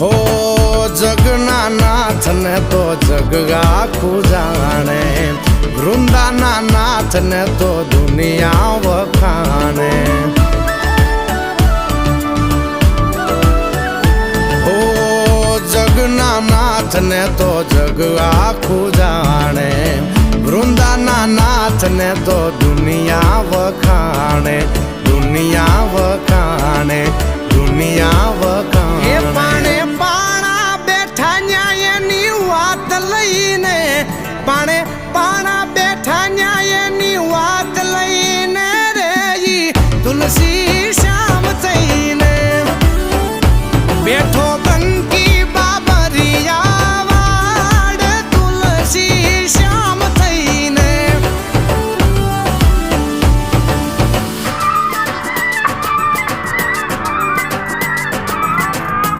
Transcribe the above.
હો જગના નાથ ને તો જગ આખું જાણે, વૃંદાના નાથ ને તો દુનિયા વખાણે. હો જગના નાથ ને તો જગ આખું જાણે, વૃંદાના નાથ ને તો દુનિયા વખાણે, દુનિયા વખાણે, દુનિયા વખાણે. એ પાણે પાણા બેઠા ન્યાયની વાત લઈને, પાણે પાણા બેઠા ન્યાયની વાત લઈને રે તુલસી શ્યામ થઈને બેઠો બંધ